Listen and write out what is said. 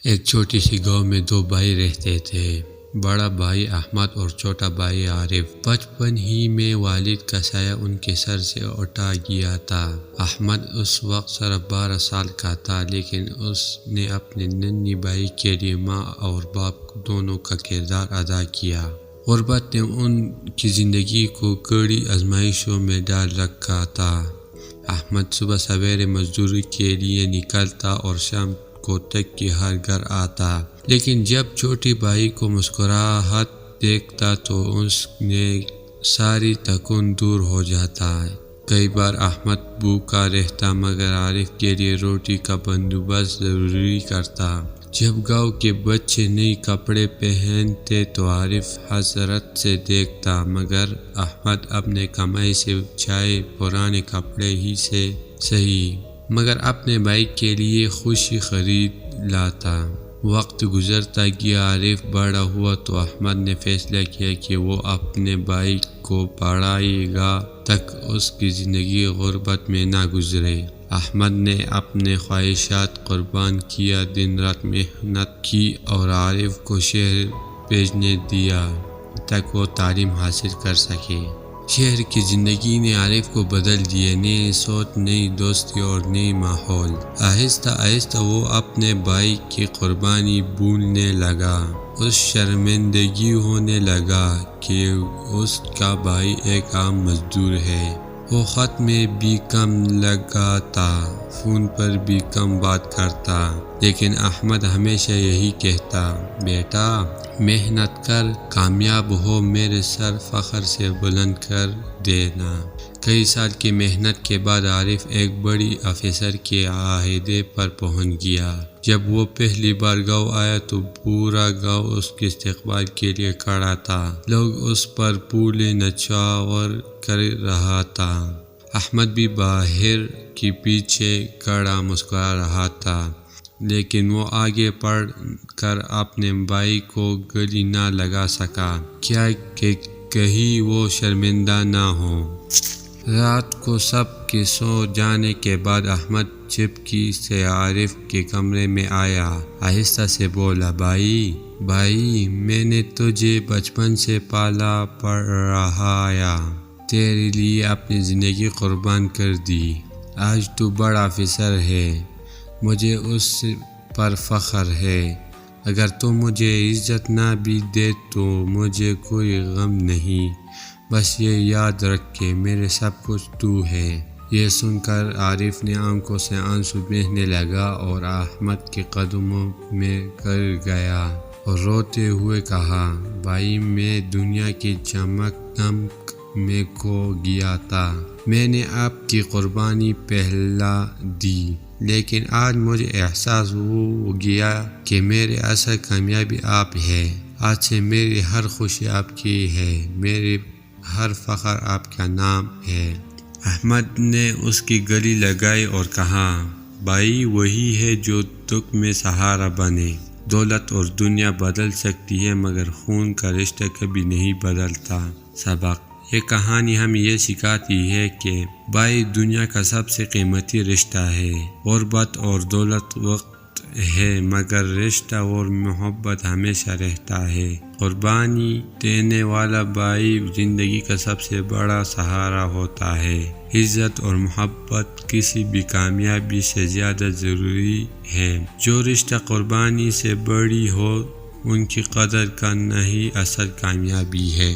ایک چھوٹی سی گاؤں میں دو بھائی رہتے تھے، بڑا بھائی احمد اور چھوٹا بھائی عارف۔ بچپن ہی میں والد کا سایہ ان کے سر سے اٹھا گیا تھا۔ احمد اس وقت صرف 12 سال کا تھا، لیکن اس نے اپنے ننھے بھائی کے لیے ماں اور باپ دونوں کا کردار ادا کیا۔ غربت نے ان کی زندگی کو کڑی آزمائشوں میں ڈال رکھا تھا۔ احمد صبح سویرے مزدوری کے لیے نکلتا اور شام کو تک کے ہر گھر آتا، لیکن جب چھوٹے بھائی کو مسکراہٹ دیکھتا تو اس نے ساری تھکن دور ہو جاتا۔ کئی بار احمد بھوکا رہتا مگر عارف کے لیے روٹی کا بندوبست ضروری کرتا۔ جب گاؤں کے بچے نئے کپڑے پہنتے تو عارف حسرت سے دیکھتا، مگر احمد اپنے کمائی سے چاہے پرانے کپڑے ہی سے صحیح مگر اپنے بھائی کے لیے خوشی خرید لاتا۔ وقت گزرتا گیا، عارف بڑا ہوا تو احمد نے فیصلہ کیا کہ وہ اپنے بھائی کو پڑھائے گا تاکہ اس کی زندگی غربت میں نہ گزرے۔ احمد نے اپنے خواہشات قربان کیا، دن رات محنت کی اور عارف کو شہر بھیجنے دیا تاکہ وہ تعلیم حاصل کر سکے۔ شہر کی زندگی نے عارف کو بدل دیا، نئی سوچ، نئی دوستی اور نئی ماحول۔ آہستہ آہستہ وہ اپنے بھائی کی قربانی بھولنے لگا۔ اس شرمندگی ہونے لگا کہ اس کا بھائی ایک عام مزدور ہے۔ وہ خط میں بھی کم لگاتا، فون پر بھی کم بات کرتا، لیکن احمد ہمیشہ یہی کہتا، بیٹا محنت کر، کامیاب ہو، میرے سر فخر سے بلند کر دینا۔ کئی سال کی محنت کے بعد عارف ایک بڑی افسر کے عہدے پر پہنچ گیا۔ جب وہ پہلی بار گاؤں آیا تو پورا گاؤں اس کے استقبال کے لیے کھڑا تھا۔ لوگ اس پر پھولے نچھاور کر رہا تھا۔ احمد بھی باہر کے پیچھے کھڑا مسکرا رہا تھا، لیکن وہ آگے بڑھ کر اپنے بھائی کو گلے نہ لگا سکا، کیا کہ کہیں وہ شرمندہ نہ ہو۔ رات کو سب کے سو جانے کے بعد احمد چپکے سے عارف کے کمرے میں آیا، آہستہ سے بولا، بھائی میں نے تجھے بچپن سے پالا پڑھایا، تیرے لیے اپنی زندگی قربان کر دی، آج تو بڑا افسر ہے، مجھے اس پر فخر ہے۔ اگر تو مجھے عزت نہ بھی دے تو مجھے کوئی غم نہیں، بس یہ یاد رکھ کہ میرے سب کچھ تو ہے۔ یہ سن کر عارف نے آنکھوں سے آنسو بہنے لگا اور احمد کے قدموں میں گر گیا اور روتے ہوئے کہا، بھائی میں دنیا کی چمک دمک میں کھو گیا تھا، میں نے آپ کی قربانی پہلا دی، لیکن آج مجھے احساس ہو گیا کہ میری اصل کامیابی آپ ہے۔ آج سے میری ہر خوشی آپ کی ہے، میری ہر فخر آپ کا نام ہے۔ احمد نے اس کی گلے لگائی اور کہا، بھائی وہی ہے جو دکھ میں سہارا بنے۔ دولت اور دنیا بدل سکتی ہے مگر خون کا رشتہ کبھی نہیں بدلتا۔ سبق: یہ کہانی ہمیں یہ سکھاتی ہے کہ بھائی دنیا کا سب سے قیمتی رشتہ ہے۔ غربت اور دولت وقت ہے مگر رشتہ اور محبت ہمیشہ رہتا ہے۔ قربانی دینے والا بھائی زندگی کا سب سے بڑا سہارا ہوتا ہے۔ عزت اور محبت کسی بھی کامیابی سے زیادہ ضروری ہے۔ جو رشتہ قربانی سے بڑی ہو ان کی قدر کرنا ہی اصل کامیابی ہے۔